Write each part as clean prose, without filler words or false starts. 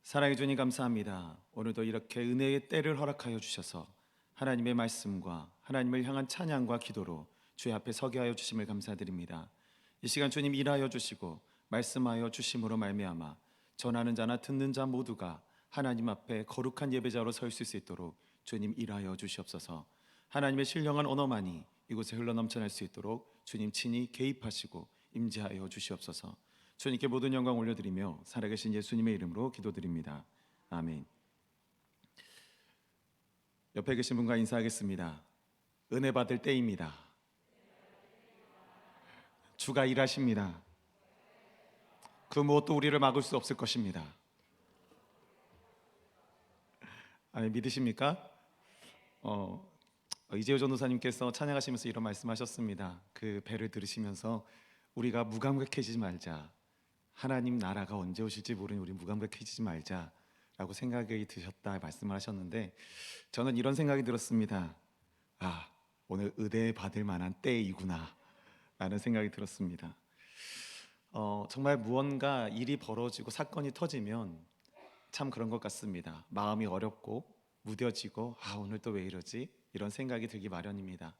사랑해 주님 감사합니다. 오늘도 이렇게 은혜의 때를 허락하여 주셔서 하나님의 말씀과 하나님을 향한 찬양과 기도로 주의 앞에 서게 하여 주심을 감사드립니다. 이 시간 주님 일하여 주시고 말씀하여 주심으로 말미암아 전하는 자나 듣는 자 모두가 하나님 앞에 거룩한 예배자로 설 수 있도록 주님 일하여 주시옵소서. 하나님의 신령한 언어만이 이곳에 흘러넘쳐날 수 있도록 주님 친히 개입하시고 임재하여 주시옵소서. 주님께 모든 영광 올려드리며 살아계신 예수님의 이름으로 기도드립니다. 아멘. 옆에 계신 분과 인사하겠습니다. 은혜 받을 때입니다. 주가 일하십니다. 그 무엇도 우리를 막을 수 없을 것입니다. 아멘. 믿으십니까? 이재호 전도사님께서 찬양하시면서 이런 말씀하셨습니다. 그 배를 들으시면서 우리가 무감각해지지 말자. 하나님 나라가 언제 오실지 모르니 우리 무감각해지지 말자라고 생각이 드셨다 말씀을 하셨는데, 저는 이런 생각이 들었습니다. 오늘 의대 받을 만한 때이구나 라는 생각이 들었습니다. 정말 무언가 일이 벌어지고 사건이 터지면 참 그런 것 같습니다. 마음이 어렵고 무뎌지고 오늘 또 왜 이러지? 이런 생각이 들기 마련입니다.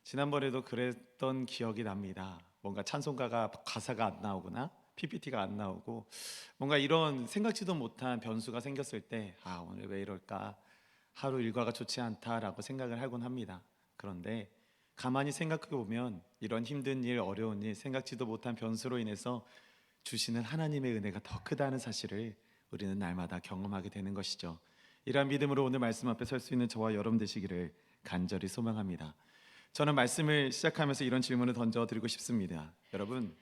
지난번에도 그랬던 기억이 납니다. 뭔가 찬송가가 가사가 안 나오거나 PPT가 안 나오고 뭔가 이런 생각지도 못한 변수가 생겼을 때 오늘 왜 이럴까? 하루 일과가 좋지 않다라고 생각을 하곤 합니다. 그런데 가만히 생각해 보면 이런 힘든 일, 어려운 일, 생각지도 못한 변수로 인해서 주시는 하나님의 은혜가 더 크다는 사실을 우리는 날마다 경험하게 되는 것이죠. 이러한 믿음으로 오늘 말씀 앞에 설 수 있는 저와 여러분 되시기를 간절히 소망합니다. 저는 말씀을 시작하면서 이런 질문을 던져드리고 싶습니다. 여러분,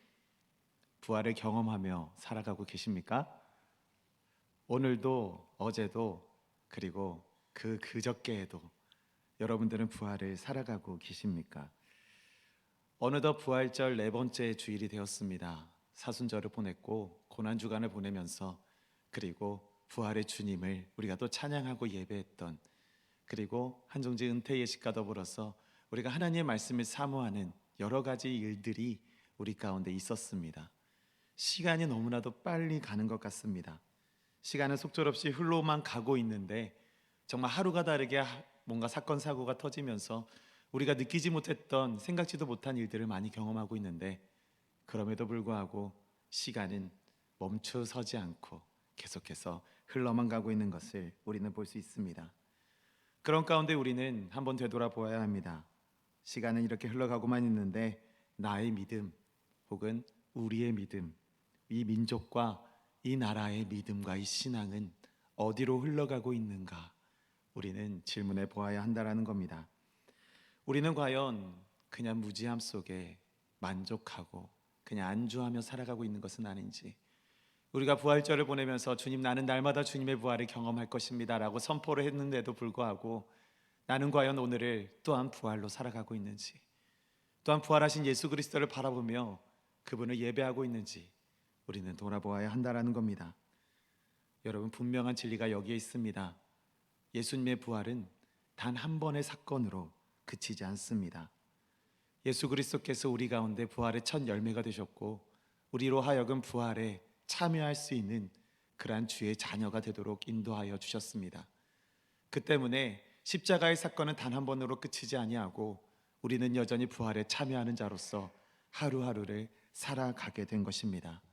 부활을 경험하며 살아가고 계십니까? 오늘도, 어제도, 그리고 그저께에도 여러분들은 부활을 살아가고 계십니까? 어느덧 부활절 4번째 주일이 되었습니다. 사순절을 보냈고 고난주간을 보내면서, 그리고 부활의 주님을 우리가 또 찬양하고 예배했던, 그리고 한정지 은퇴 예식과 더불어서 우리가 하나님의 말씀을 사모하는 여러 가지 일들이 우리 가운데 있었습니다. 시간이 너무나도 빨리 가는 것 같습니다. 시간은 속절없이 흘러만 가고 있는데 정말 하루가 다르게 뭔가 사건 사고가 터지면서 우리가 느끼지 못했던, 생각지도 못한 일들을 많이 경험하고 있는데, 그럼에도 불구하고 시간은 멈춰서지 않고 계속해서 흘러만 가고 있는 것을 우리는 볼 수 있습니다. 그런 가운데 우리는 한번 되돌아보아야 합니다. 시간은 이렇게 흘러가고만 있는데 나의 믿음 혹은 우리의 믿음, 이 민족과 이 나라의 믿음과 이 신앙은 어디로 흘러가고 있는가? 우리는 질문해 보아야 한다는 겁니다. 우리는 과연 그냥 무지함 속에 만족하고 그냥 안주하며 살아가고 있는 것은 아닌지, 우리가 부활절을 보내면서 주님, 나는 날마다 주님의 부활을 경험할 것입니다 라고 선포를 했는데도 불구하고 나는 과연 오늘을 또한 부활로 살아가고 있는지, 또한 부활하신 예수 그리스도를 바라보며 그분을 예배하고 있는지 우리는 돌아보아야 한다는 겁니다. 여러분, 분명한 진리가 여기에 있습니다. 예수님의 부활은 단 한 번의 사건으로 그치지 않습니다. 예수 그리스도께서 우리 가운데 부활의 첫 열매가 되셨고 우리로 하여금 부활에 참여할 수 있는 그러한 주의 자녀가 되도록 인도하여 주셨습니다. 그 때문에 십자가의 사건은 단 한 번으로 끝이지 아니하고 우리는 여전히 부활에 참여하는 자로서 하루하루를 살아가게 된 것입니다.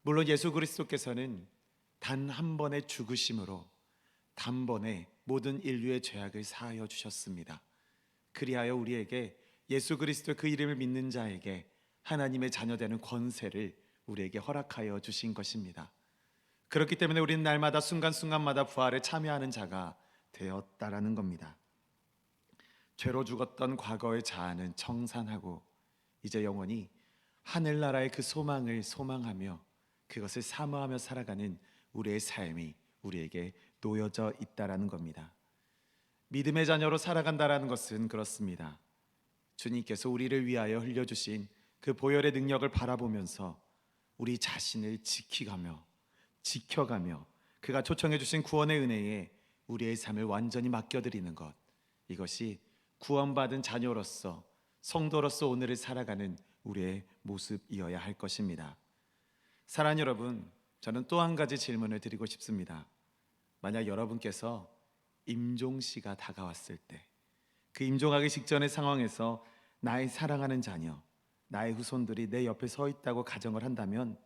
물론 예수 그리스도께서는 단 한 번의 죽으심으로 단번에 모든 인류의 죄악을 사하여 주셨습니다. 그리하여 우리에게 예수 그리스도 그 이름을 믿는 자에게 하나님의 자녀되는 권세를 우리에게 허락하여 주신 것입니다. 그렇기 때문에 우리는 날마다 순간순간마다 부활에 참여하는 자가 되었다라는 겁니다. 죄로 죽었던 과거의 자아는 청산하고 이제 영원히 하늘나라의 그 소망을 소망하며 그것을 사모하며 살아가는 우리의 삶이 우리에게 놓여져 있다라는 겁니다. 믿음의 자녀로 살아간다라는 것은 그렇습니다. 주님께서 우리를 위하여 흘려주신 그 보혈의 능력을 바라보면서 우리 자신을 지켜가며 그가 초청해 주신 구원의 은혜에 우리의 삶을 완전히 맡겨드리는 것, 이것이 구원받은 자녀로서, 성도로서 오늘을 살아가는 우리의 모습이어야 할 것입니다. 사랑하는 여러분, 저는 또 한 가지 질문을 드리고 싶습니다. 만약 여러분께서 임종시가 다가왔을 때, 그 임종하기 직전의 상황에서 나의 사랑하는 자녀, 나의 후손들이 내 옆에 서 있다고 가정을 한다면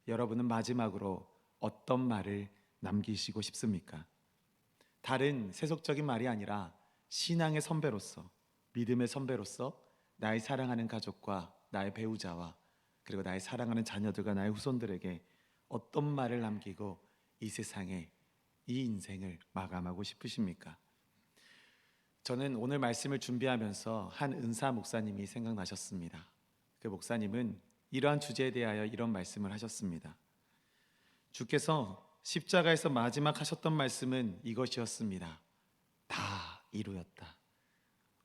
여러분은 마지막으로 어떤 말을 남기시고 싶습니까? 다른 세속적인 말이 아니라 신앙의 선배로서, 믿음의 선배로서 나의 사랑하는 가족과 나의 배우자와 그리고 나의 사랑하는 자녀들과 나의 후손들에게 어떤 말을 남기고 이 세상에 이 인생을 마감하고 싶으십니까? 저는 오늘 말씀을 준비하면서 한 은사 목사님이 생각나셨습니다. 그 목사님은 이러한 주제에 대하여 이런 말씀을 하셨습니다. 주께서 십자가에서 마지막 하셨던 말씀은 이것이었습니다. 다 이루었다.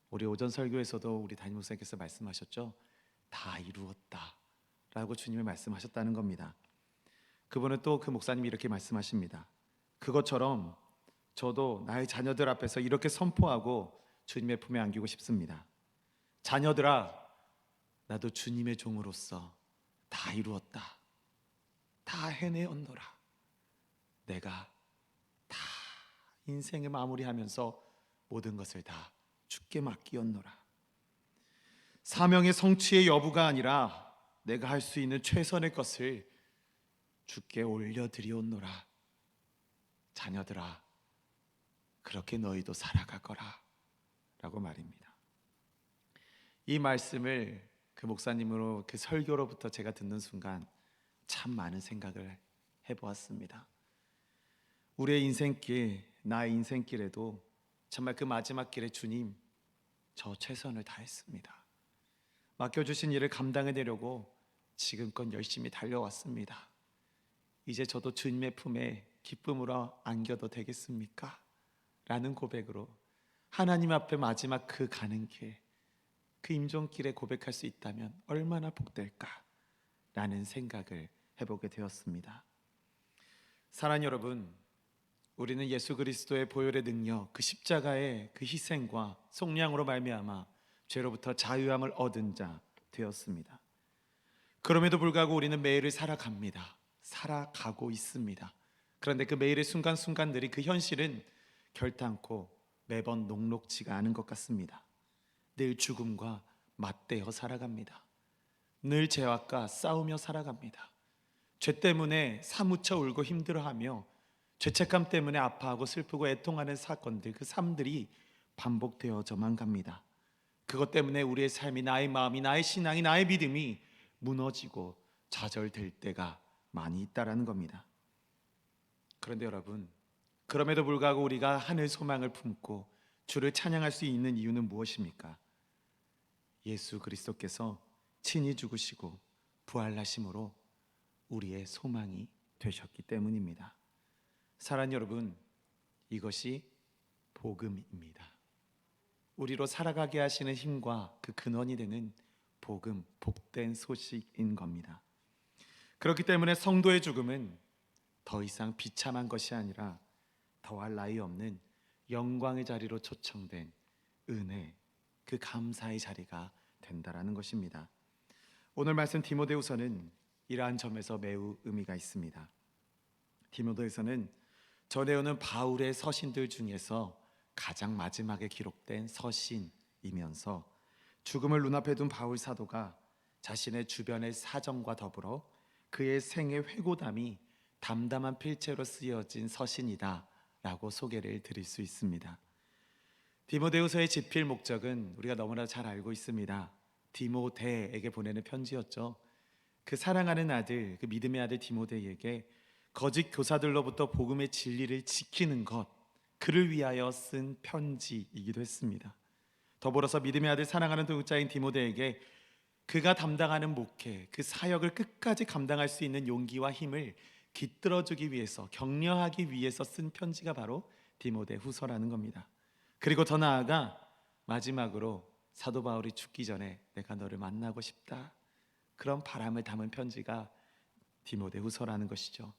우리 오전 설교에서도 우리 담임 목사님께서 말씀하셨죠. 다 이루었다 라고 주님이 말씀하셨다는 겁니다. 그분은 또 그 목사님이 이렇게 말씀하십니다. 그것처럼 저도 나의 자녀들 앞에서 이렇게 선포하고 주님의 품에 안기고 싶습니다. 자녀들아, 나도 주님의 종으로서 다 이루었다. 다 해내었노라. 내가 다 인생을 마무리하면서 모든 것을 다 주께 맡기었노라. 사명의 성취의 여부가 아니라 내가 할 수 있는 최선의 것을 주께 올려드리었노라. 자녀들아, 그렇게 너희도 살아가거라 라고 말입니다. 이 말씀을 그 목사님으로 그 설교로부터 제가 듣는 순간 참 많은 생각을 해보았습니다. 우리의 인생길, 나의 인생길에도 정말 그 마지막 길에 주님, 저 최선을 다했습니다. 맡겨주신 일을 감당해내려고 지금껏 열심히 달려왔습니다. 이제 저도 주님의 품에 기쁨으로 안겨도 되겠습니까? 라는 고백으로 하나님 앞에 마지막 그 가는 길, 그 임종길에 고백할 수 있다면 얼마나 복될까? 라는 생각을 해보게 되었습니다. 사랑하는 여러분, 우리는 예수 그리스도의 보혈의 능력, 그 십자가의 그 희생과 속량으로 말미암아 죄로부터 자유함을 얻은 자 되었습니다. 그럼에도 불구하고 우리는 매일을 살아갑니다. 살아가고 있습니다. 그런데 그 매일의 순간순간들이 그 현실은 결탄코 매번 녹록지가 않은 것 같습니다. 늘 죽음과 맞대어 살아갑니다. 늘 죄악과 싸우며 살아갑니다. 죄 때문에 사무쳐 울고 힘들어하며 죄책감 때문에 아파하고 슬프고 애통하는 사건들, 그 삶들이 반복되어져만 갑니다. 그것 때문에 우리의 삶이, 나의 마음이, 나의 신앙이, 나의 믿음이 무너지고 좌절될 때가 많이 있다라는 겁니다. 그런데 여러분, 그럼에도 불구하고 우리가 하늘 소망을 품고 주를 찬양할 수 있는 이유는 무엇입니까? 예수 그리스도께서 친히 죽으시고 부활하심으로 우리의 소망이 되셨기 때문입니다. 사랑하는 여러분, 이것이 복음입니다. 우리로 살아가게 하시는 힘과 그 근원이 되는 복음, 복된 소식인 겁니다. 그렇기 때문에 성도의 죽음은 더 이상 비참한 것이 아니라 더할 나위 없는 영광의 자리로 초청된 은혜, 그 감사의 자리가 된다라는 것입니다. 오늘 말씀 디모데후서는 이러한 점에서 매우 의미가 있습니다. 디모데후서는 전해오는 바울의 서신들 중에서 가장 마지막에 기록된 서신이면서 죽음을 눈앞에 둔 바울 사도가 자신의 주변의 사정과 더불어 그의 생의 회고담이 담담한 필체로 쓰여진 서신이다 라고 소개를 드릴 수 있습니다. 디모데후서의 집필 목적은 우리가 너무나 잘 알고 있습니다. 디모데에게 보내는 편지였죠. 그 사랑하는 아들, 그 믿음의 아들 디모데에게 거짓 교사들로부터 복음의 진리를 지키는 것, 그를 위하여 쓴 편지이기도 했습니다. 더불어서 믿음의 아들 사랑하는 동역자인 디모데에게 그가 담당하는 목회, 그 사역을 끝까지 감당할 수 있는 용기와 힘을 깃들어주기 위해서, 격려하기 위해서 쓴 편지가 바로 디모데 후서라는 겁니다. 그리고 더 나아가 마지막으로 사도 바울이 죽기 전에 내가 너를 만나고 싶다, 그런 바람을 담은 편지가 디모데 후서라는 것이죠.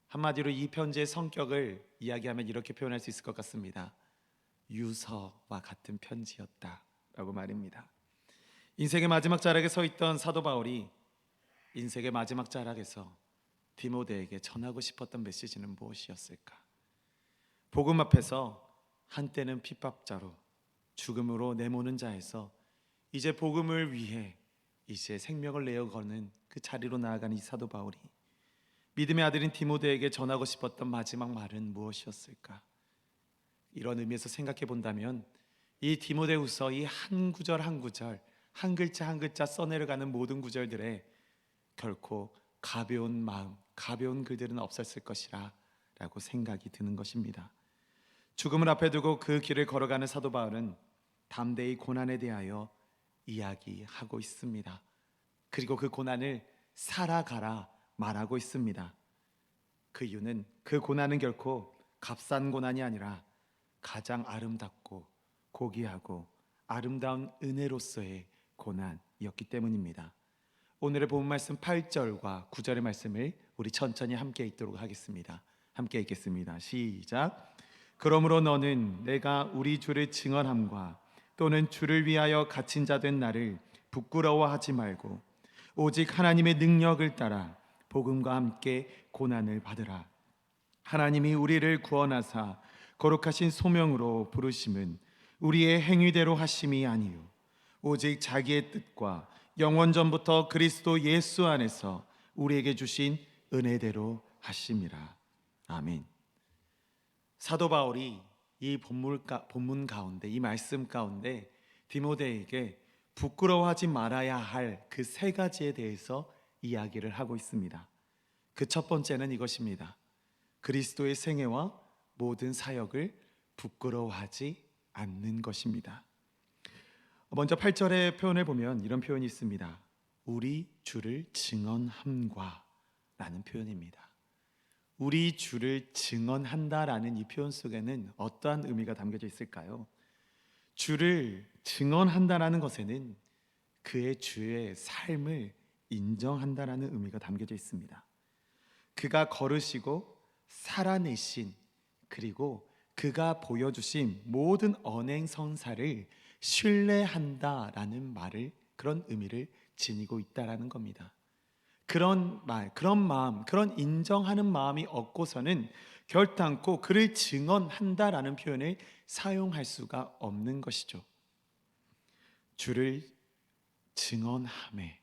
한마디로 이 편지의 성격을 이야기하면 이렇게 표현할 수 있을 것 같습니다. 유서와 같은 편지였다라고 말입니다. 인생의 마지막 자락에 서 있던 사도 바울이 인생의 마지막 자락에서 디모데에게 전하고 싶었던 메시지는 무엇이었을까? 복음 앞에서 한때는 핍박자로 죽음으로 내모는 자에서 이제 복음을 위해 이제 생명을 내어 거는 그 자리로 나아가는 이 사도 바울이 믿음의 아들인 디모데에게 전하고 싶었던 마지막 말은 무엇이었을까? 이런 의미에서 생각해 본다면 이 디모데후서 이 한 구절 한 구절, 한 글자 한 글자 써내려가는 모든 구절들에 결코 가벼운 마음, 가벼운 글들은 없었을 것이라 라고 생각이 드는 것입니다. 죽음을 앞에 두고 그 길을 걸어가는 사도 바울은 담대히 고난에 대하여 이야기하고 있습니다. 그리고 그 고난을 살아가라 말하고 있습니다. 그 이유는 그 고난은 결코 값싼 고난이 아니라 가장 아름답고 고귀하고 아름다운 은혜로서의 고난이었기 때문입니다. 오늘의 본문 말씀 8절과 9절의 말씀을 우리 천천히 함께 읽도록 하겠습니다. 함께 읽겠습니다. 시작. 그러므로 너는 내가 우리 주를 증언함과 또는 주를 위하여 갇힌 자 된 나를 부끄러워하지 말고 오직 하나님의 능력을 따라 복음과 함께 고난을 받으라. 하나님이 우리를 구원하사 거룩하신 소명으로 부르심은 우리의 행위대로 하심이 아니요 오직 자기의 뜻과 영원 전부터 그리스도 예수 안에서 우리에게 주신 은혜대로 하심이라. 아멘. 사도 바울이 이 본문 가운데, 이 말씀 가운데 디모데에게 부끄러워하지 말아야 할 그 세 가지에 대해서 이야기를 하고 있습니다. 그 첫 번째는 이것입니다. 그리스도의 생애와 모든 사역을 부끄러워하지 않는 것입니다. 먼저 8절의 표현을 보면 이런 표현이 있습니다. 우리 주를 증언함과 라는 표현입니다. 우리 주를 증언한다라는 이 표현 속에는 어떠한 의미가 담겨져 있을까요? 주를 증언한다라는 것에는 그의 주의 삶을 인정한다라는 의미가 담겨져 있습니다. 그가 걸으시고 살아내신 그리고 그가 보여주신 모든 언행 선사를 신뢰한다라는 말을 그런 의미를 지니고 있다라는 겁니다. 그런 말, 그런 마음, 그런 인정하는 마음이 없고서는 결단코 그를 증언한다라는 표현을 사용할 수가 없는 것이죠. 주를 증언함에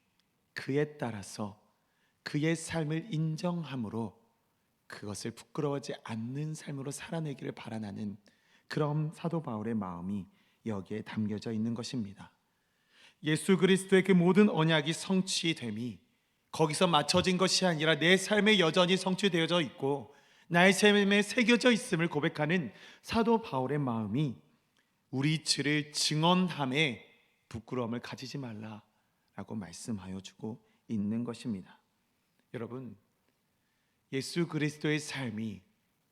그에 따라서 그의 삶을 인정함으로 그것을 부끄러워하지 않는 삶으로 살아내기를 바라는 그런 사도 바울의 마음이 여기에 담겨져 있는 것입니다. 예수 그리스도의 그 모든 언약이 성취됨이 거기서 맞춰진 것이 아니라 내 삶에 여전히 성취되어져 있고 나의 삶에 새겨져 있음을 고백하는 사도 바울의 마음이 우리 주를 증언함에 부끄러움을 가지지 말라라고 말씀하여 주고 있는 것입니다. 여러분, 예수 그리스도의 삶이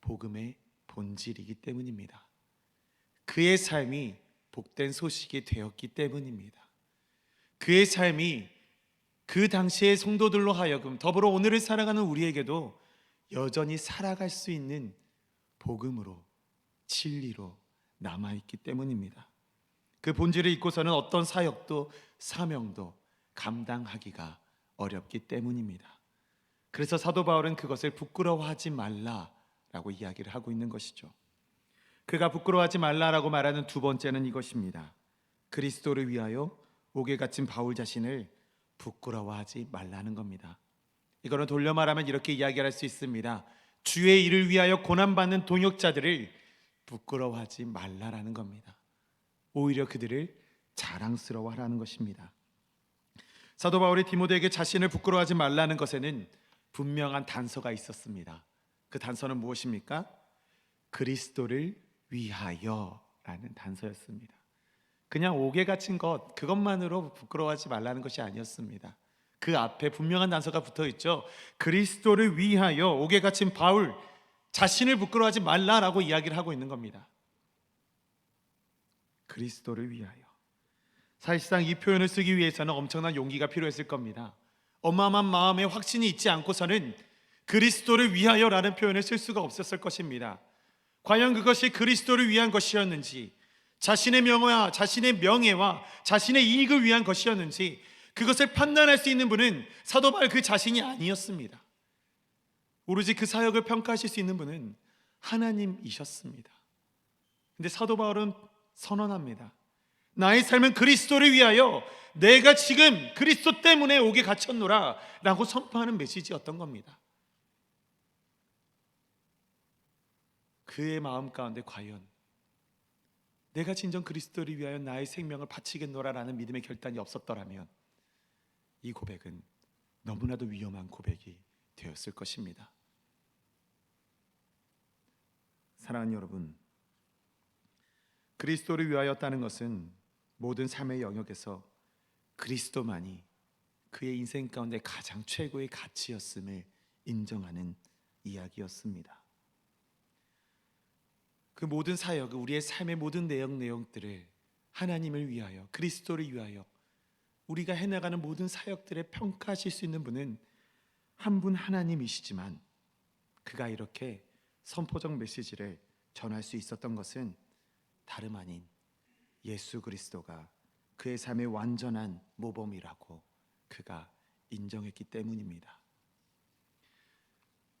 복음의 본질이기 때문입니다. 그의 삶이 복된 소식이 되었기 때문입니다. 그의 삶이 그 당시의 성도들로 하여금 더불어 오늘을 살아가는 우리에게도 여전히 살아갈 수 있는 복음으로 진리로 남아있기 때문입니다. 그 본질을 잊고서는 어떤 사역도 사명도 감당하기가 어렵기 때문입니다. 그래서 사도 바울은 그것을 부끄러워하지 말라라고 이야기를 하고 있는 것이죠. 그가 부끄러워하지 말라라고 말하는 두 번째는 이것입니다. 그리스도를 위하여 옥에 갇힌 바울 자신을 부끄러워하지 말라는 겁니다. 이거는 돌려 말하면 이렇게 이야기할 수 있습니다. 주의 일을 위하여 고난받는 동역자들을 부끄러워하지 말라라는 겁니다. 오히려 그들을 자랑스러워하라는 것입니다. 사도 바울이 디모데에게 자신을 부끄러워하지 말라는 것에는 분명한 단서가 있었습니다. 그 단서는 무엇입니까? 그리스도를 위하여라는 단서였습니다. 그냥 옥에 갇힌 것 그것만으로 부끄러워하지 말라는 것이 아니었습니다. 그 앞에 분명한 단서가 붙어 있죠. 그리스도를 위하여 옥에 갇힌 바울 자신을 부끄러워하지 말라라고 이야기를 하고 있는 겁니다. 그리스도를 위하여. 사실상 이 표현을 쓰기 위해서는 엄청난 용기가 필요했을 겁니다. 어마어마한 마음의 확신이 있지 않고서는 그리스도를 위하여라는 표현을 쓸 수가 없었을 것입니다. 과연 그것이 그리스도를 위한 것이었는지, 자신의 명예와 자신의 이익을 위한 것이었는지 그것을 판단할 수 있는 분은 사도 바울 그 자신이 아니었습니다. 오로지 그 사역을 평가하실 수 있는 분은 하나님이셨습니다. 근데 사도 바울은 선언합니다. 나의 삶은 그리스도를 위하여 내가 지금 그리스도 때문에 옥에 갇혔노라 라고 선포하는 메시지였던 겁니다. 그의 마음 가운데 과연 내가 진정 그리스도를 위하여 나의 생명을 바치겠노라 라는 믿음의 결단이 없었더라면 이 고백은 너무나도 위험한 고백이 되었을 것입니다. 사랑하는 여러분, 그리스도를 위하였다는 것은 모든 삶의 영역에서 그리스도만이 그의 인생 가운데 가장 최고의 가치였음을 인정하는 이야기였습니다. 그 모든 사역, 우리의 삶의 모든 내용들을 하나님을 위하여, 그리스도를 위하여 우리가 해나가는 모든 사역들을 평가하실 수 있는 분은 한 분 하나님이시지만, 그가 이렇게 선포적 메시지를 전할 수 있었던 것은 다름 아닌 예수 그리스도가 그의 삶의 완전한 모범이라고 그가 인정했기 때문입니다.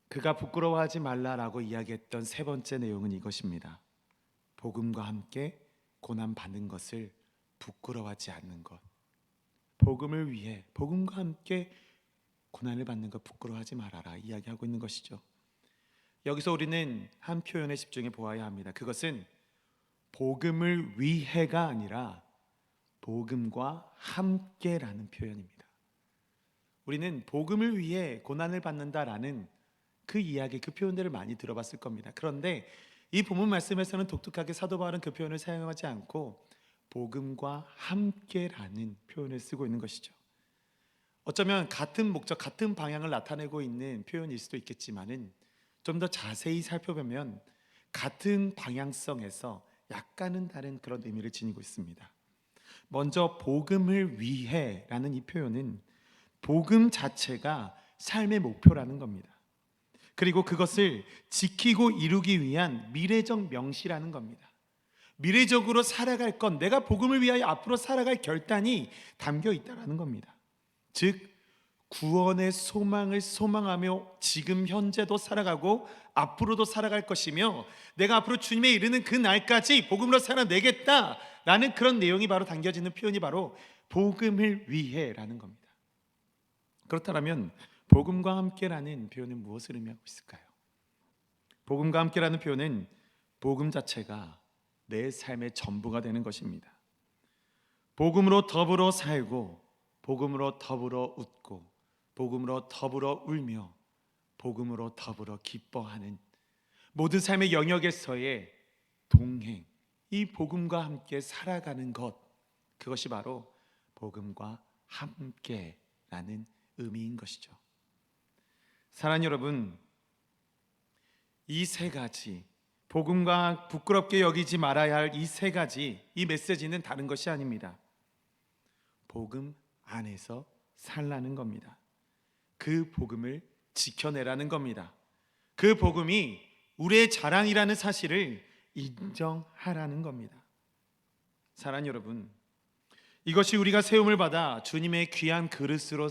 그가 부끄러워하지 말라라고 이야기했던 세 번째 내용은 이것입니다. 복음과 함께 고난받는 것을 부끄러워하지 않는 것. 복음을 위해, 복음과 함께 고난을 받는 것 부끄러워하지 말아라 이야기하고 있는 것이죠. 여기서 우리는 한 표현에 집중해 보아야 합니다. 그것은 복음을 위해가 아니라 복음과 함께라는 표현입니다. 우리는 복음을 위해 고난을 받는다라는 그 이야기, 그 표현들을 많이 들어봤을 겁니다. 그런데 이 본문 말씀에서는 독특하게 사도 바울은 그 표현을 사용하지 않고 복음과 함께라는 표현을 쓰고 있는 것이죠. 어쩌면 같은 목적, 같은 방향을 나타내고 있는 표현일 수도 있겠지만은 좀 더 자세히 살펴보면 같은 방향성에서 약간은 다른 그런 의미를 지니고 있습니다. 먼저 복음을 위해라는 이 표현은 복음 자체가 삶의 목표라는 겁니다. 그리고 그것을 지키고 이루기 위한 미래적 명시라는 겁니다. 미래적으로 살아갈 것, 내가 복음을 위하여 앞으로 살아갈 결단이 담겨 있다는 겁니다. 즉 구원의 소망을 소망하며 지금 현재도 살아가고 앞으로도 살아갈 것이며 내가 앞으로 주님에 이르는 그 날까지 복음으로 살아내겠다라는 그런 내용이 바로 담겨지는 표현이 바로 복음을 위해라는 겁니다. 그렇다면 복음과 함께라는 표현은 무엇을 의미하고 있을까요? 복음과 함께라는 표현은 복음 자체가 내 삶의 전부가 되는 것입니다. 복음으로 더불어 살고, 복음으로 더불어 웃고, 복음으로 더불어 울며, 복음으로 더불어 기뻐하는 모든 삶의 영역에서의 동행, 이 복음과 함께 살아가는 것, 그것이 바로 복음과 함께라는 의미인 것이죠. 사랑하는 여러분, 이 세 가지, 복음과 부끄럽게 여기지 말아야 할 이 세 가지, 이 메시지는 다른 것이 아닙니다. 복음 안에서 살라는 겁니다. 그 복음을 지켜내라는 겁니다. 그 복음이 우리의 자랑이라는 사실을 인정하라는 겁니다. 사랑하는 여러분, 이것이 우리가 세움을 받아 주님의 귀한 그릇으로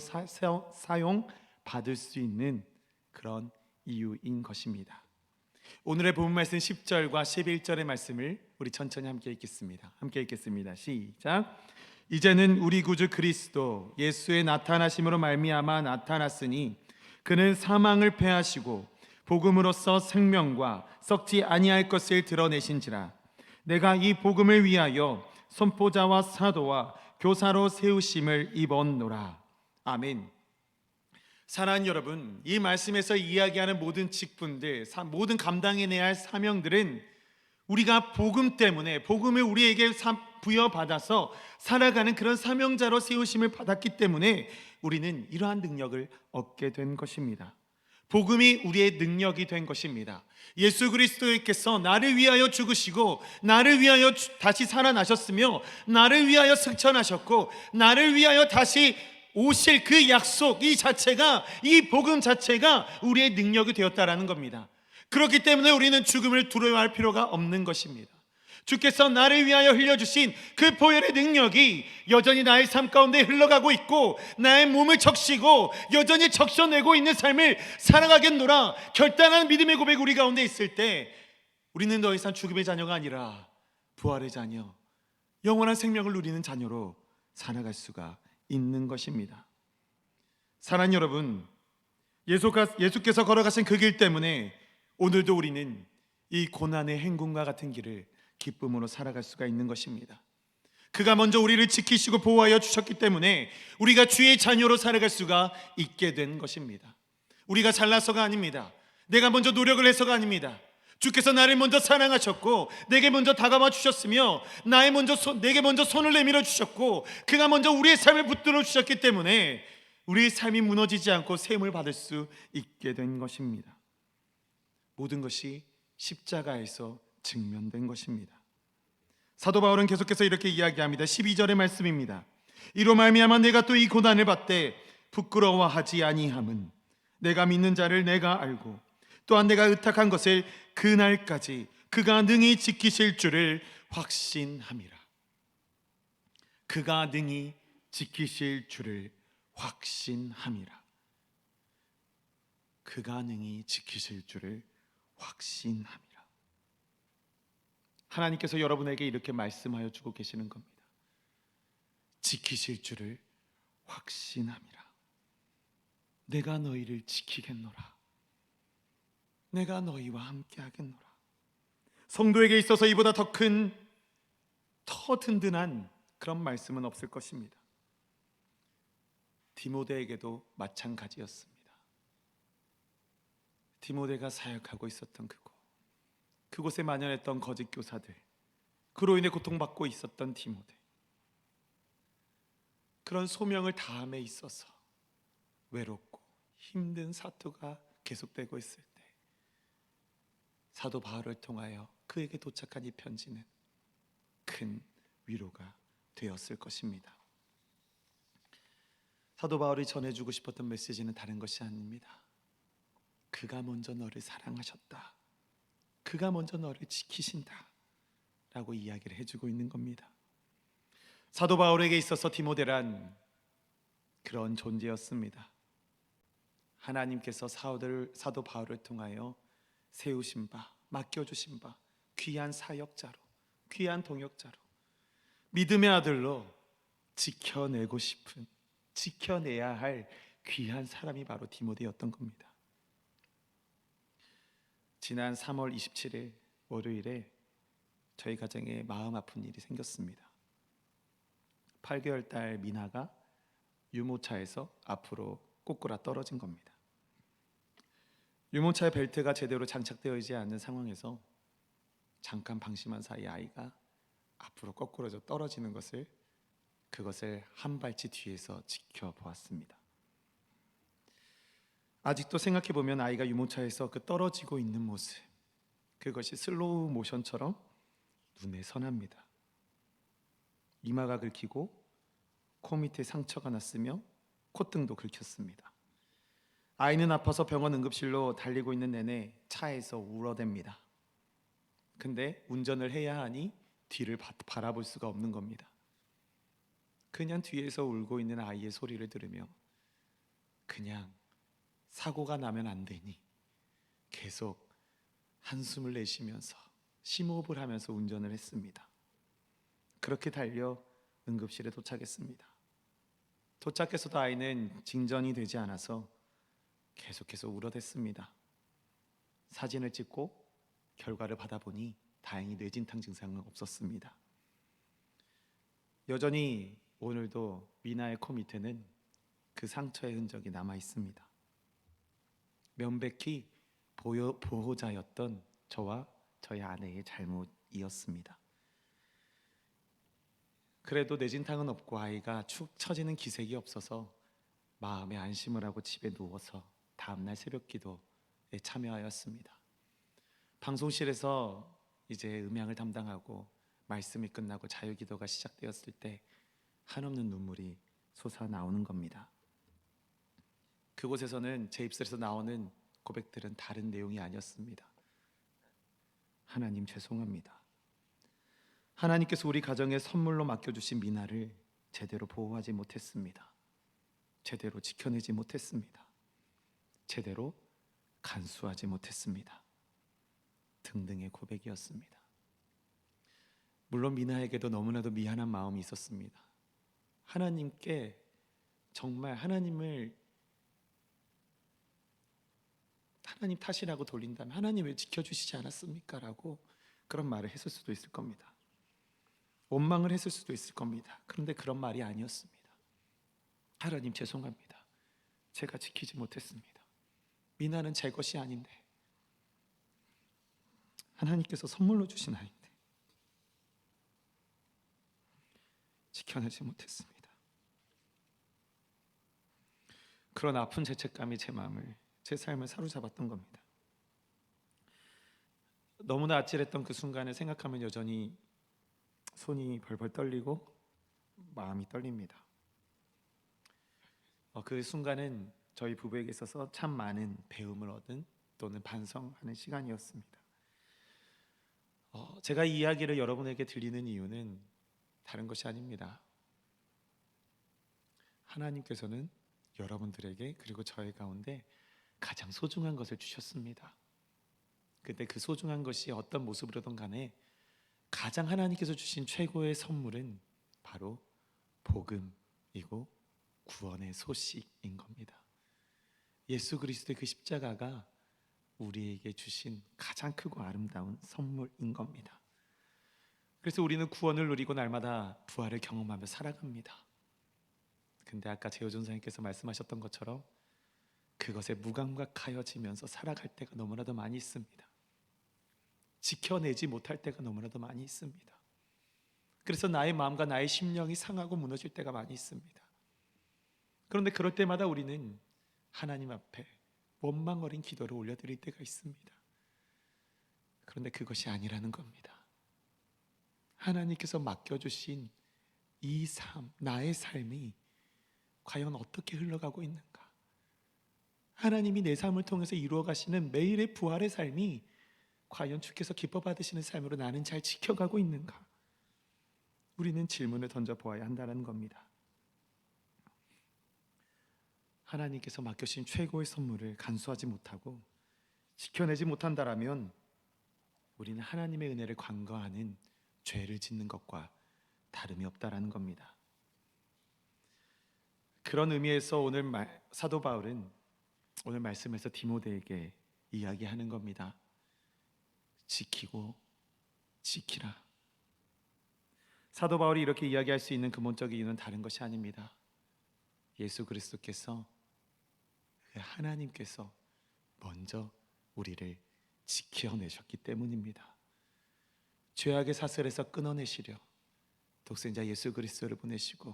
사용받을 수 있는 그런 이유인 것입니다. 오늘의 본문 말씀 10절과 11절의 말씀을 우리 천천히 함께 읽겠습니다. 시작. 이제는 우리 구주 그리스도 예수의 나타나심으로 말미암아 나타났으니 그는 사망을 패하시고 복음으로써 생명과 썩지 아니할 것을 드러내신지라. 내가 이 복음을 위하여 선포자와 사도와 교사로 세우심을 입었노라. 아멘. 사랑하는 여러분, 이 말씀에서 이야기하는 모든 직분들, 모든 감당해내야 할 사명들은 우리가 복음 때문에, 복음을 우리에게 부여받아서 살아가는 그런 사명자로 세우심을 받았기 때문에 우리는 이러한 능력을 얻게 된 것입니다. 복음이 우리의 능력이 된 것입니다. 예수 그리스도께서 나를 위하여 죽으시고 나를 위하여 다시 살아나셨으며 나를 위하여 승천하셨고 나를 위하여 다시 오실 그 약속, 이 자체가, 이 복음 자체가 우리의 능력이 되었다라는 겁니다. 그렇기 때문에 우리는 죽음을 두려워할 필요가 없는 것입니다. 주께서 나를 위하여 흘려주신 그 보혈의 능력이 여전히 나의 삶 가운데 흘러가고 있고 나의 몸을 적시고 여전히 적셔내고 있는 삶을 살아가겠노라 결단한 믿음의 고백 우리 가운데 있을 때 우리는 더 이상 죽음의 자녀가 아니라 부활의 자녀, 영원한 생명을 누리는 자녀로 살아갈 수가 있는 것입니다. 사랑하는 여러분, 예수께서 걸어가신 그 길 때문에 오늘도 우리는 이 고난의 행군과 같은 길을 기쁨으로 살아갈 수가 있는 것입니다. 그가 먼저 우리를 지키시고 보호하여 주셨기 때문에 우리가 주의 자녀로 살아갈 수가 있게 된 것입니다. 우리가 잘나서가 아닙니다. 내가 먼저 노력을 해서가 아닙니다. 주께서 나를 먼저 사랑하셨고 내게 먼저 다가와 주셨으며 내게 먼저 손을 내밀어 주셨고 그가 먼저 우리의 삶을 붙들어 주셨기 때문에 우리의 삶이 무너지지 않고 세움을 받을 수 있게 된 것입니다. 모든 것이 십자가에서 증명된 것입니다. 사도 바울은 계속해서 이렇게 이야기합니다. 12절의 말씀입니다. 이로 말미암아 내가 또 이 고난을 받되 부끄러워하지 아니함은 내가 믿는 자를 내가 알고 또한 내가 의탁한 것을 그날까지 그가 능히 지키실 줄을 확신함이라. 그가 능히 지키실 줄을 확신함이라. 그가 능히 지키실 줄을 확신함이라. 하나님께서 여러분에게 이렇게 말씀하여 주고 계시는 겁니다. 지키실 줄을 확신함이라. 내가 너희를 지키겠노라. 내가 너희와 함께 하겠노라. 성도에게 있어서 이보다 더 큰, 더 든든한 그런 말씀은 없을 것입니다. 디모데에게도 마찬가지였습니다. 디모데가 사역하고 있었던 그곳에 만연했던 거짓 교사들, 그로 인해 고통받고 있었던 디모데, 그런 소명을 다함에 있어서 외롭고 힘든 사투가 계속되고 있을 때 사도 바울을 통하여 그에게 도착한 이 편지는 큰 위로가 되었을 것입니다. 사도 바울이 전해주고 싶었던 메시지는 다른 것이 아닙니다. 그가 먼저 너를 사랑하셨다. 그가 먼저 너를 지키신다 라고 이야기를 해주고 있는 겁니다. 사도 바울에게 있어서 디모데란 그런 존재였습니다. 하나님께서 사도 바울을 통하여 세우신 바, 맡겨주신 바, 귀한 사역자로, 귀한 동역자로, 믿음의 아들로 지켜내고 싶은, 지켜내야 할 귀한 사람이 바로 디모데였던 겁니다. 지난 3월 27일 월요일에 저희 가정에 마음 아픈 일이 생겼습니다. 8개월 딸 미나가 유모차에서 앞으로 꼬꾸라 떨어진 겁니다. 유모차의 벨트가 제대로 장착되어 있지 않는 상황에서 잠깐 방심한 사이 아이가 앞으로 거꾸로 떨어지는 그것을 한 발치 뒤에서 지켜보았습니다. 아직도 생각해보면 아이가 유모차에서 그 떨어지고 있는 모습, 그것이 슬로우 모션처럼 눈에 선합니다. 이마가 긁히고 코 밑에 상처가 났으며 콧등도 긁혔습니다. 아이는 아파서 병원 응급실로 달리고 있는 내내 차에서 울어댑니다. 근데 운전을 해야 하니 뒤를 바라볼 수가 없는 겁니다. 그냥 뒤에서 울고 있는 아이의 소리를 들으며 그냥 사고가 나면 안 되니 계속 한숨을 내쉬면서 심호흡을 하면서 운전을 했습니다. 그렇게 달려 응급실에 도착했습니다. 도착해서도 아이는 진전이 되지 않아서 계속해서 울어댔습니다. 사진을 찍고 결과를 받아보니 다행히 뇌진탕 증상은 없었습니다. 여전히 오늘도 미나의 코 밑에는 그 상처의 흔적이 남아 있습니다. 명백히 보호자였던 저와 저희 아내의 잘못이었습니다. 그래도 뇌진탕은 없고 아이가 축 처지는 기색이 없어서 마음에 안심을 하고 집에 누워서 다음날 새벽 기도에 참여하였습니다. 방송실에서 이제 음향을 담당하고 말씀이 끝나고 자유기도가 시작되었을 때 한없는 눈물이 솟아나오는 겁니다. 그곳에서는 제 입술에서 나오는 고백들은 다른 내용이 아니었습니다. 하나님 죄송합니다. 하나님께서 우리 가정에 선물로 맡겨주신 미나를 제대로 보호하지 못했습니다. 제대로 지켜내지 못했습니다. 제대로 간수하지 못했습니다. 등등의 고백이었습니다. 물론 미나에게도 너무나도 미안한 마음이 있었습니다. 하나님께 정말 하나님 탓이라고 돌린다면 하나님 왜 지켜주시지 않았습니까? 라고 그런 말을 했을 수도 있을 겁니다. 원망을 했을 수도 있을 겁니다. 그런데 그런 말이 아니었습니다. 하나님 죄송합니다. 제가 지키지 못했습니다. 미나는 제 것이 아닌데 하나님께서 선물로 주신 아이인데 지켜내지 못했습니다. 그런 아픈 죄책감이 제 삶을 사로잡았던 겁니다. 너무나 아찔했던 그 순간을 생각하면 여전히 손이 벌벌 떨리고 마음이 떨립니다. 그 순간은 저희 부부에게 있어서 참 많은 배움을 얻은 또는 반성하는 시간이었습니다. 제가 이 이야기를 여러분에게 들리는 이유는 다른 것이 아닙니다. 하나님께서는 여러분들에게 그리고 저희 가운데 가장 소중한 것을 주셨습니다. 근데 그 소중한 것이 어떤 모습으로든 간에 가장 하나님께서 주신 최고의 선물은 바로 복음이고 구원의 소식인 겁니다. 예수 그리스도의 그 십자가가 우리에게 주신 가장 크고 아름다운 선물인 겁니다. 그래서 우리는 구원을 누리고 날마다 부활을 경험하며 살아갑니다. 근데 아까 재호준 선생님께서 말씀하셨던 것처럼 그것에 무감각하여지면서 살아갈 때가 너무나도 많이 있습니다. 지켜내지 못할 때가 너무나도 많이 있습니다. 그래서 나의 마음과 나의 심령이 상하고 무너질 때가 많이 있습니다. 그런데 그럴 때마다 우리는 하나님 앞에 원망 어린 기도를 올려드릴 때가 있습니다. 그런데 그것이 아니라는 겁니다. 하나님께서 맡겨주신 이 삶, 나의 삶이 과연 어떻게 흘러가고 있는가? 하나님이 내 삶을 통해서 이루어 가시는 매일의 부활의 삶이 과연 주께서 기뻐 받으시는 삶으로 나는 잘 지켜가고 있는가? 우리는 질문을 던져보아야 한다는 겁니다. 하나님께서 맡겨주신 최고의 선물을 간수하지 못하고 지켜내지 못한다라면 우리는 하나님의 은혜를 간과하는 죄를 짓는 것과 다름이 없다라는 겁니다. 그런 의미에서 오늘 사도 바울은 오늘 말씀에서 디모데에게 이야기하는 겁니다. 지키고 지키라. 사도 바울이 이렇게 이야기할 수 있는 근본적인 이유는 다른 것이 아닙니다. 예수 그리스도께서 하나님께서 먼저 우리를 지켜내셨기 때문입니다. 죄악의 사슬에서 끊어내시려 독생자 예수 그리스도를 보내시고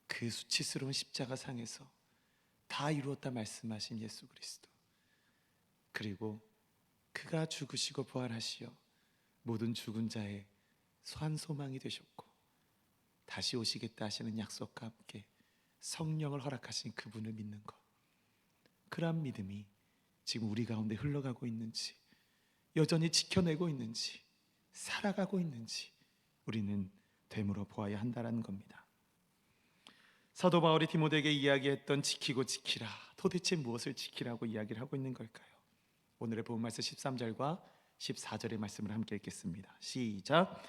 그 수치스러운 십자가상에서 다 이루었다 말씀하신 예수 그리스도, 그리고 그가 죽으시고 부활하시어 모든 죽은 자의 산 소망이 되셨고 다시 오시겠다 하시는 약속과 함께 성령을 허락하신 그분을 믿는 것, 그러한 믿음이 지금 우리 가운데 흘러가고 있는지, 여전히 지켜내고 있는지, 살아가고 있는지 우리는 되물어 보아야 한다는 겁니다. 사도 바울이 디모데에게 이야기했던 지키고 지키라, 도대체 무엇을 지키라고 이야기를 하고 있는 걸까요? 오늘의 본문 말씀 13절과 14절의 말씀을 함께 읽겠습니다. 시작.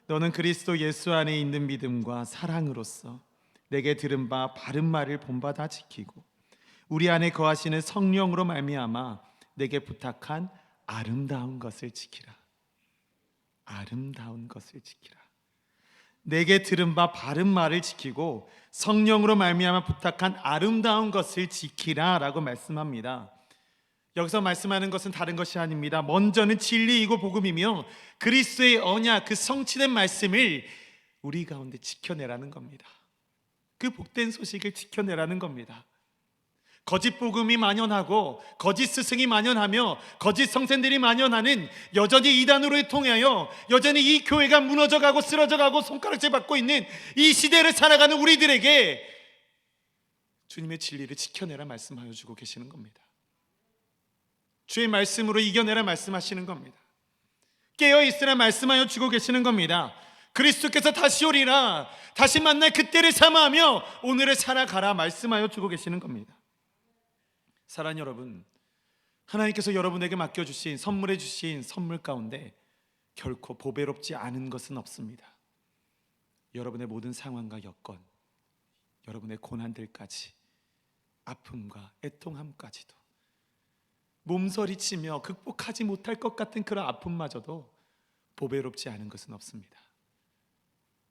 너는 그리스도 예수 안에 있는 믿음과 사랑으로서 내게 들은 바 바른 말을 본받아 지키고 우리 안에 거하시는 성령으로 말미암아 내게 부탁한 아름다운 것을 지키라. 아름다운 것을 지키라. 내게 들은 바 바른 말을 지키고 성령으로 말미암아 부탁한 아름다운 것을 지키라 라고 말씀합니다. 여기서 말씀하는 것은 다른 것이 아닙니다. 먼저는 진리이고 복음이며 그리스도의 언약, 그 성취된 말씀을 우리 가운데 지켜내라는 겁니다. 그 복된 소식을 지켜내라는 겁니다. 거짓 복음이 만연하고 거짓 스승이 만연하며 거짓 성sen들이 만연하는 여전히 이단으로 통하여 여전히 이 교회가 무너져가고 쓰러져가고 손가락질 받고 있는 이 시대를 살아가는 우리들에게 주님의 진리를 지켜내라 말씀하여 주고 계시는 겁니다. 주의 말씀으로 이겨내라 말씀하시는 겁니다. 깨어 있으라 말씀하여 주고 계시는 겁니다. 그리스도께서 다시 오리라, 다시 만날 그때를 사모하며 오늘을 살아가라 말씀하여 주고 계시는 겁니다. 사랑하는 여러분, 하나님께서 여러분에게 맡겨주신, 선물해 주신 선물 가운데 결코 보배롭지 않은 것은 없습니다. 여러분의 모든 상황과 여건, 여러분의 고난들까지, 아픔과 애통함까지도, 몸서리치며 극복하지 못할 것 같은 그런 아픔마저도 보배롭지 않은 것은 없습니다.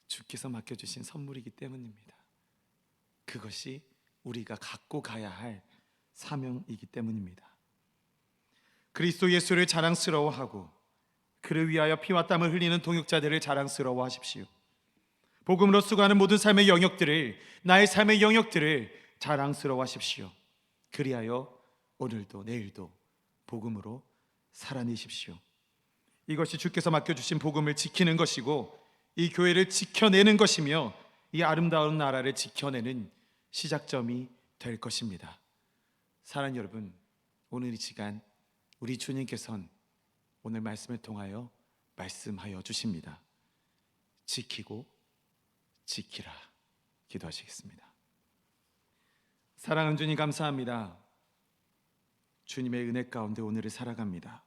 주께서 맡겨주신 선물이기 때문입니다. 그것이 우리가 갖고 가야 할 사명이기 때문입니다. 그리스도 예수를 자랑스러워하고 그를 위하여 피와 땀을 흘리는 동역자들을 자랑스러워하십시오. 복음으로 수고하는 모든 삶의 영역들을, 나의 삶의 영역들을 자랑스러워하십시오. 그리하여 오늘도 내일도 복음으로 살아내십시오. 이것이 주께서 맡겨주신 복음을 지키는 것이고, 이 교회를 지켜내는 것이며, 이 아름다운 나라를 지켜내는 시작점이 될 것입니다. 사랑하는 여러분, 오늘 이 시간 우리 주님께서는 오늘 말씀을 통하여 말씀하여 주십니다. 지키고 지키라. 기도하시겠습니다. 사랑하는 주님, 감사합니다. 주님의 은혜 가운데 오늘을 살아갑니다.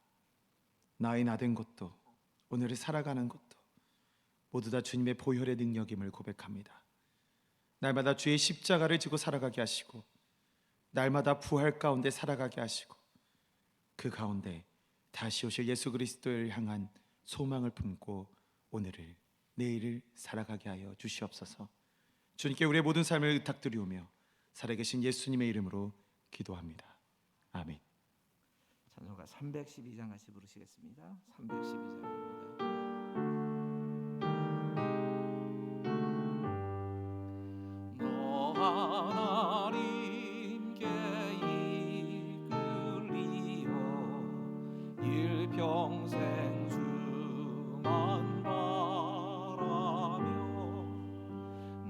나의 나된 것도, 오늘을 살아가는 것도 모두 다 주님의 보혈의 능력임을 고백합니다. 날마다 주의 십자가를 지고 살아가게 하시고, 날마다 부활 가운데 살아가게 하시고, 그 가운데 다시 오실 예수 그리스도를 향한 소망을 품고 오늘을, 내일을 살아가게 하여 주시옵소서. 주님께 우리의 모든 삶을 의탁드리오며 살아계신 예수님의 이름으로 기도합니다. 아멘. 찬송가 312장 같이 부르시겠습니다. 312장입니다. 너 하나님께 이끌리어 일평생 주만 바라며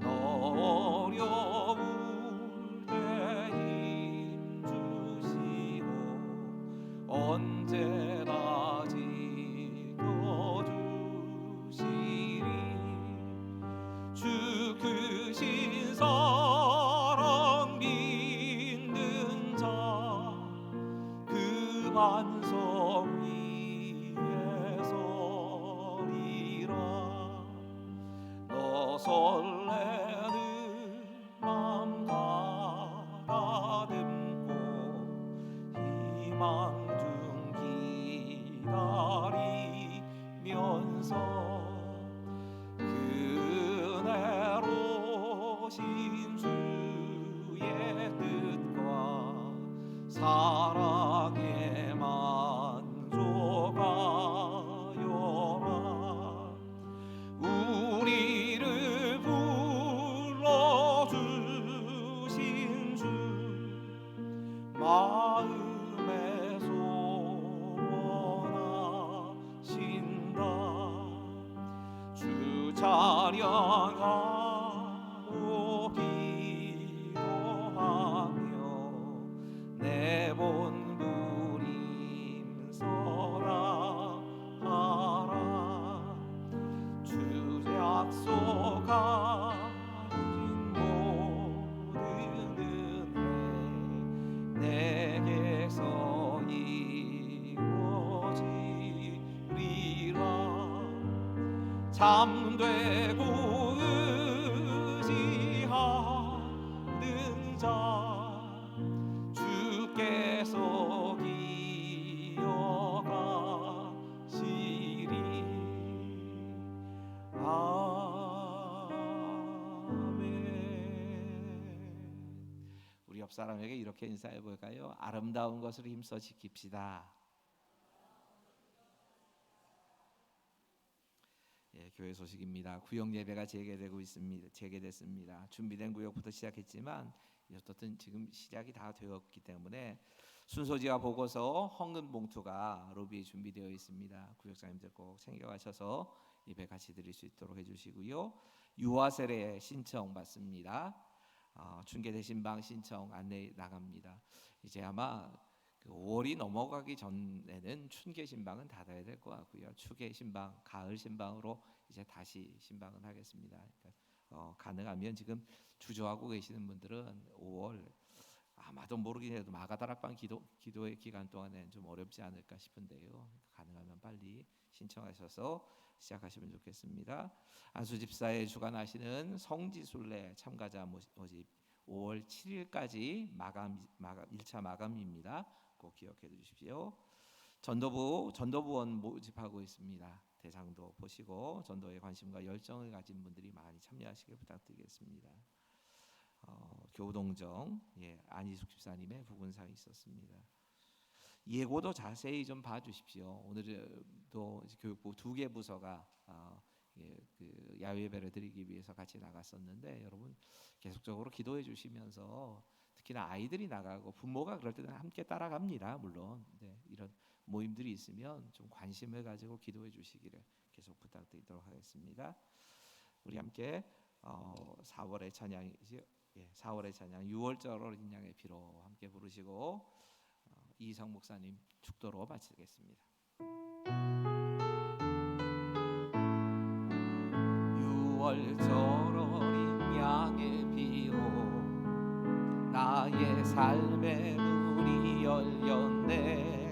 너 어려울 때 힘 주시고 언제나 지켜주시리. 주 크신 사랑 믿는 자 그 반석 위에 서리라. 너 설레는 맘 가다듬고 희망 중 기다리면서 그네로 신주의 뜻과 사랑에 만족하여라. 우리를 불러주신 주 마음에 소원하신다. 주 찬양하고 기도하며 내 본부림 설하라. 주 약속하신 모든 은혜 내게서 이루어지리라. 잠되고 의지하는 자 주께서 기억하시리. 아멘. 우리 옆 사람에게 이렇게 인사해 볼까요? 아름다운 것을 힘써 지킵시다. 예, 교회 소식입니다. 구역 예배가 재개되고 있습니다. 재개됐습니다. 준비된 구역부터 시작했지만 어떻든 지금 시작이 다 되었기 때문에 순서지와 보고서, 헌금 봉투가 로비에 준비되어 있습니다. 구역장님들 꼭 챙겨가셔서 예배 같이 드릴 수 있도록 해주시고요. 유아 세례 신청 받습니다. 중계되신 방 신청 안내 나갑니다. 이제 아마 5월이 넘어가기 전에는 춘계 신방은 닫아야 될 것 같고요. 추계 신방, 가을 신방으로 이제 다시 신방을 하겠습니다. 그러니까 가능하면 지금 주저하고 계시는 분들은 5월 아마도 모르긴 해도 마가다락방 기도의 기간 동안에 좀 어렵지 않을까 싶은데요. 가능하면 빨리 신청하셔서 시작하시면 좋겠습니다. 안수 집사에 주관하시는 성지순례 참가자 모집 5월 7일까지 마감 1차 마감입니다. 꼭 기억해 주십시오. 전도부원 모집하고 있습니다. 대상도 보시고 전도에 관심과 열정을 가진 분들이 많이 참여하시길 부탁드리겠습니다. 교동정 안희숙 집사님의 부군상이 있었습니다. 예고도 자세히 좀 봐주십시오. 오늘도 교육부 2개 부서가 그 야외 예배를 드리기 위해서 같이 나갔었는데 여러분 계속적으로 기도해 주시면서 특히나 아이들이 나가고 부모가 그럴 때는 함께 따라갑니다. 물론 이런 모임들이 있으면 좀 관심을 가지고 기도해 주시기를 계속 부탁드리도록 하겠습니다. 우리 함께 4월의 찬양이죠. 4월의 찬양 6월절 어린 양의 피로 함께 부르시고 이성 목사님 축도로 마치겠습니다. 6월절 어린 양의 피로 나의 삶의 문이 열렸네.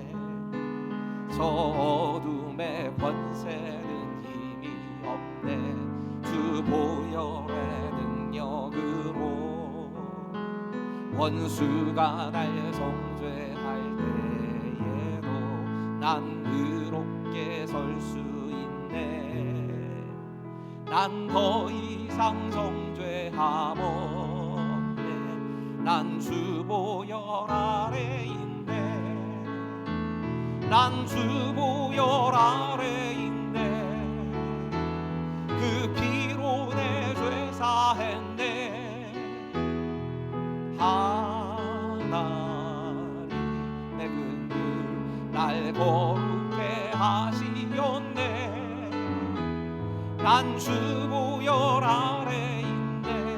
저 어둠의 권세는 힘이 없네. 주 보혈의 능력으로 원수가 날 정죄할 때에도 난 의롭게 설 수 있네. 난 더 이상 정죄함 없네. 난 주 보혈 아래 있네. 난 주 보혈 아래 있네. 그 피로 내 죄 사했네. 하나님의 긍휼 날 거룩해 하시었네. 난 주 보혈 아래 있네.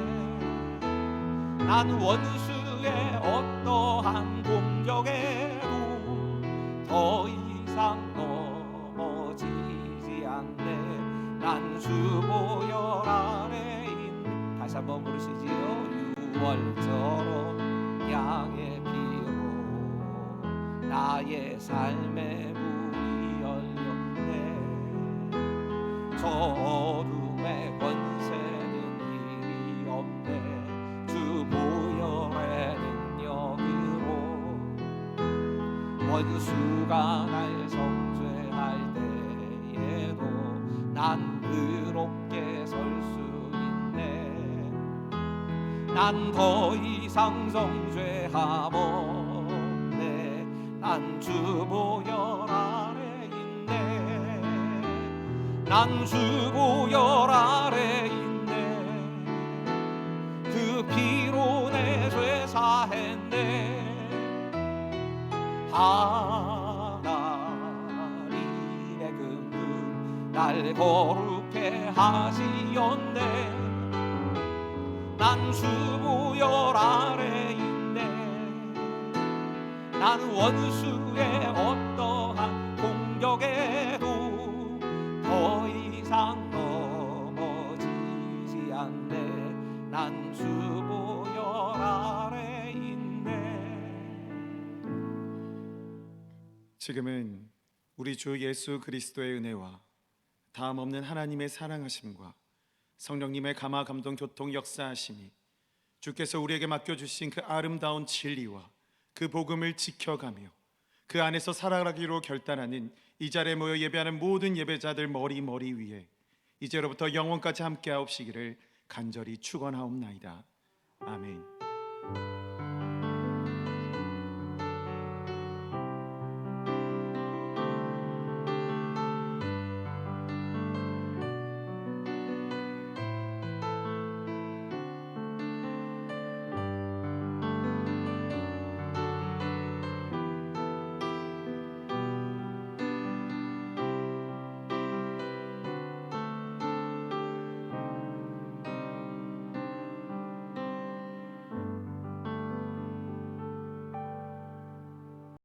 난 원수의 어떠한 공격에도 더 이상 넘어지지 않네. 난 주 보혈 아래 있네. 다시 한번 부르시지요. 6월절 양의 피로 나의 삶의 문이 열렸네. 저 어둠의 권세는 힘이 없네. 주 보혈의 능력으로 원수가 날 정죄할 때에도 난 의롭게 설 수 있네. 난 더 이상 정죄함 없네. 난 주 보혈 아래 있네. 난 주 보혈 아래 있네. 그 피로 내 죄 사했네. 하나님의 긍휼 날 거룩해 하시었네. 난 주 보혈 아래 있네. 난 원수의 어떠한 공격에도 더 이상 넘어지지 않네. 난 주 보혈 아래 있네. 지금은 우리 주 예수 그리스도의 은혜와 다음 없는 하나님의 사랑하심과 성령님의 감화 감동 교통 역사하심이 주께서 우리에게 맡겨주신 그 아름다운 진리와 그 복음을 지켜가며 그 안에서 살아가기로 결단하는 이 자리에 모여 예배하는 모든 예배자들 머리 위에 이제로부터 영원까지 함께하옵시기를 간절히 축원하옵나이다. 아멘.